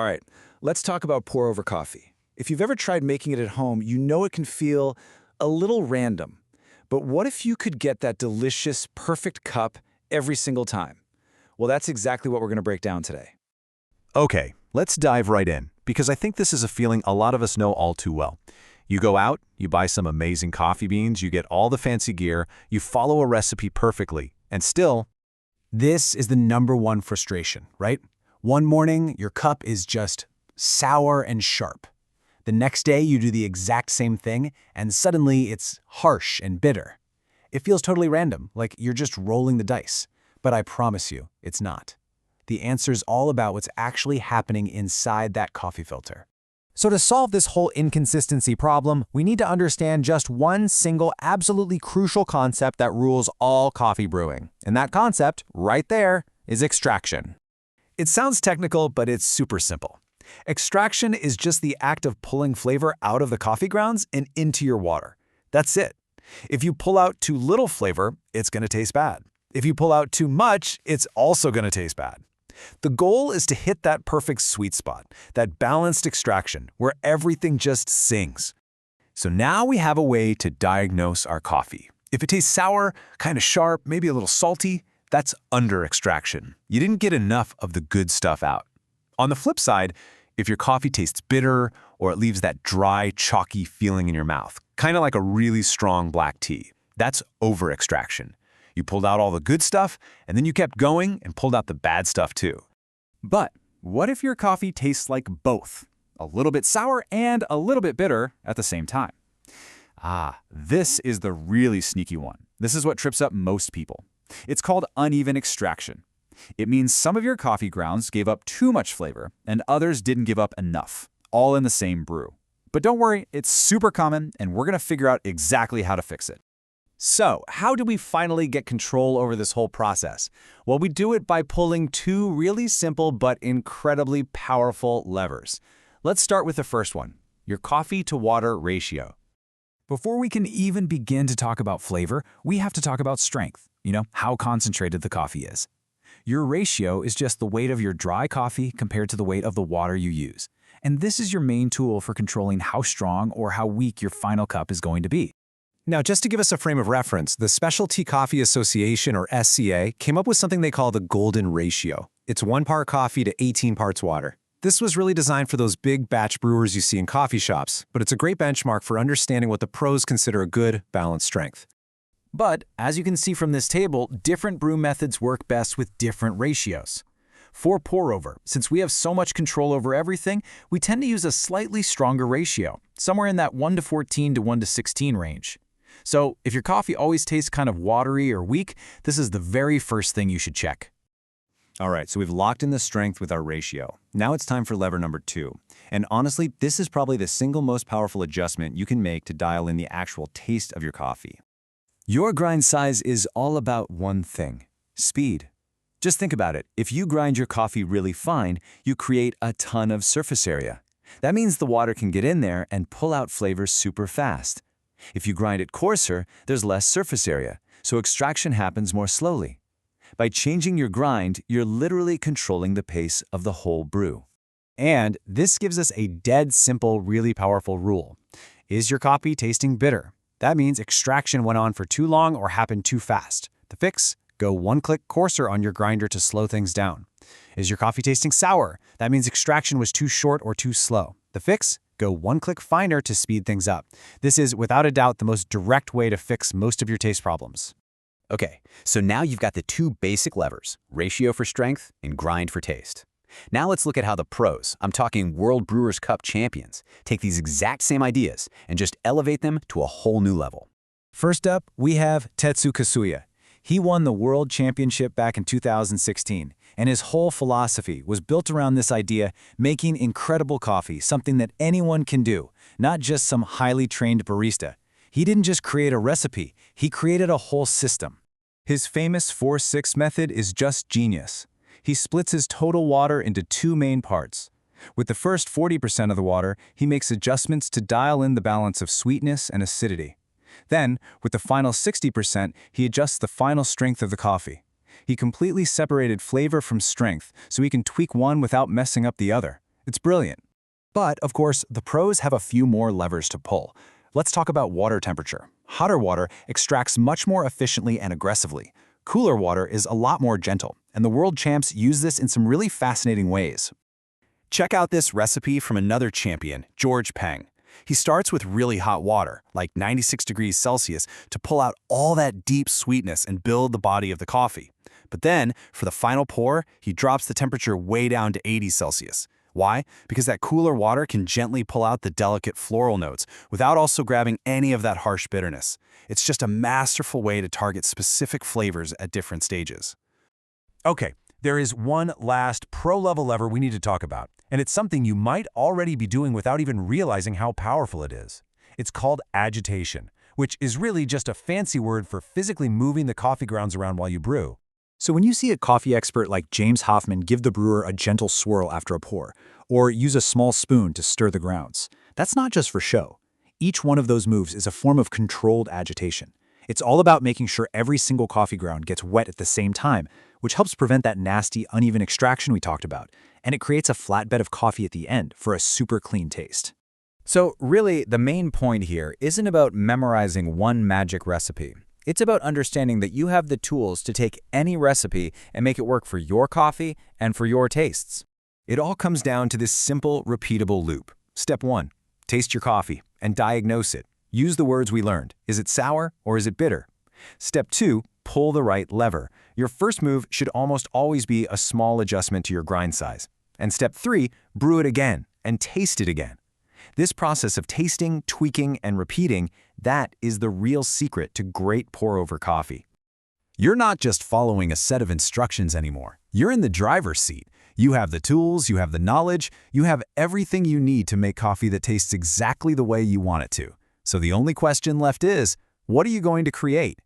All right, let's talk about pour-over coffee. If you've ever tried making it at home, you know it can feel a little random. But what if you could get that delicious, perfect cup every single time? Well, that's exactly what we're going to break down today. Okay, let's dive right in, because I think this is a feeling a lot of us know all too well. You go out, you buy some amazing coffee beans, you get all the fancy gear, you follow a recipe perfectly, and still, this is the #1 frustration, right? One morning, your cup is just sour and sharp. The next day, you do the exact same thing, and suddenly it's harsh and bitter. It feels totally random, like you're just rolling the dice. But I promise you, it's not. The answer's all about what's actually happening inside that coffee filter. So to solve this whole inconsistency problem, we need to understand just one single, absolutely crucial concept that rules all coffee brewing. And that concept, right there, is extraction. It sounds technical, but it's super simple. Extraction is just the act of pulling flavor out of the coffee grounds and into your water. That's it. If you pull out too little flavor, it's going to taste bad. If you pull out too much, it's also going to taste bad. The goal is to hit that perfect sweet spot, that balanced extraction, where everything just sings. So now we have a way to diagnose our coffee. If it tastes sour, kind of sharp, maybe a little salty, that's under extraction. You didn't get enough of the good stuff out. On the flip side, if your coffee tastes bitter or it leaves that dry, chalky feeling in your mouth, kind of like a really strong black tea, that's over extraction. You pulled out all the good stuff, and then you kept going and pulled out the bad stuff too. But what if your coffee tastes like both? A little bit sour and a little bit bitter at the same time. This is the really sneaky one. This is what trips up most people. It's called uneven extraction. It means some of your coffee grounds gave up too much flavor, and others didn't give up enough, all in the same brew. But don't worry, it's super common, and we're going to figure out exactly how to fix it. So, how do we finally get control over this whole process? Well, we do it by pulling two really simple but incredibly powerful levers. Let's start with the first one, your coffee-to-water ratio. Before we can even begin to talk about flavor, we have to talk about strength, how concentrated the coffee is. Your ratio is just the weight of your dry coffee compared to the weight of the water you use. And this is your main tool for controlling how strong or how weak your final cup is going to be. Now, just to give us a frame of reference, the Specialty Coffee Association, or SCA, came up with something they call the golden ratio. It's 1 part coffee to 18 parts water. This was really designed for those big batch brewers you see in coffee shops, but it's a great benchmark for understanding what the pros consider a good, balanced strength. But, as you can see from this table, different brew methods work best with different ratios. For pour-over, since we have so much control over everything, we tend to use a slightly stronger ratio, somewhere in that 1:14 to 1:16 range. So, if your coffee always tastes kind of watery or weak, this is the very first thing you should check. All right, so we've locked in the strength with our ratio. Now it's time for lever number 2. And honestly, this is probably the single most powerful adjustment you can make to dial in the actual taste of your coffee. Your grind size is all about one thing: speed. Just think about it. If you grind your coffee really fine, you create a ton of surface area. That means the water can get in there and pull out flavors super fast. If you grind it coarser, there's less surface area, so extraction happens more slowly. By changing your grind, you're literally controlling the pace of the whole brew. And this gives us a dead simple, really powerful rule. Is your coffee tasting bitter? That means extraction went on for too long or happened too fast. The fix? Go 1 click coarser on your grinder to slow things down. Is your coffee tasting sour? That means extraction was too short or too slow. The fix? Go 1 click finer to speed things up. This is, without a doubt, the most direct way to fix most of your taste problems. Okay, so now you've got the two basic levers, ratio for strength and grind for taste. Now let's look at how the pros, I'm talking World Brewers Cup champions, take these exact same ideas and just elevate them to a whole new level. First up, we have Tetsu Kasuya. He won the World Championship back in 2016, and his whole philosophy was built around this idea: making incredible coffee, something that anyone can do, not just some highly trained barista. He didn't just create a recipe, he created a whole system. His famous 4-6 method is just genius. He splits his total water into 2 main parts. With the first 40% of the water, he makes adjustments to dial in the balance of sweetness and acidity. Then, with the final 60%, he adjusts the final strength of the coffee. He completely separated flavor from strength, so he can tweak one without messing up the other. It's brilliant. But, of course, the pros have a few more levers to pull. Let's talk about water temperature. Hotter water extracts much more efficiently and aggressively. Cooler water is a lot more gentle, and the world champs use this in some really fascinating ways. Check out this recipe from another champion, George Peng. He starts with really hot water, like 96 degrees Celsius, to pull out all that deep sweetness and build the body of the coffee. But then, for the final pour, he drops the temperature way down to 80 Celsius. Why? Because that cooler water can gently pull out the delicate floral notes without also grabbing any of that harsh bitterness. It's just a masterful way to target specific flavors at different stages. Okay, there is one last pro-level lever we need to talk about, and it's something you might already be doing without even realizing how powerful it is. It's called agitation, which is really just a fancy word for physically moving the coffee grounds around while you brew. So when you see a coffee expert like James Hoffmann give the brewer a gentle swirl after a pour, or use a small spoon to stir the grounds, that's not just for show. Each one of those moves is a form of controlled agitation. It's all about making sure every single coffee ground gets wet at the same time, which helps prevent that nasty, uneven extraction we talked about, and it creates a flat bed of coffee at the end for a super clean taste. So really, the main point here isn't about memorizing one magic recipe. It's about understanding that you have the tools to take any recipe and make it work for your coffee and for your tastes. It all comes down to this simple, repeatable loop. Step 1. Taste your coffee and diagnose it. Use the words we learned. Is it sour or is it bitter? Step 2. Pull the right lever. Your first move should almost always be a small adjustment to your grind size. And Step 3. Brew it again and taste it again. This process of tasting, tweaking, and repeating, that is the real secret to great pour-over coffee. You're not just following a set of instructions anymore. You're in the driver's seat. You have the tools, you have the knowledge, you have everything you need to make coffee that tastes exactly the way you want it to. So the only question left is, what are you going to create?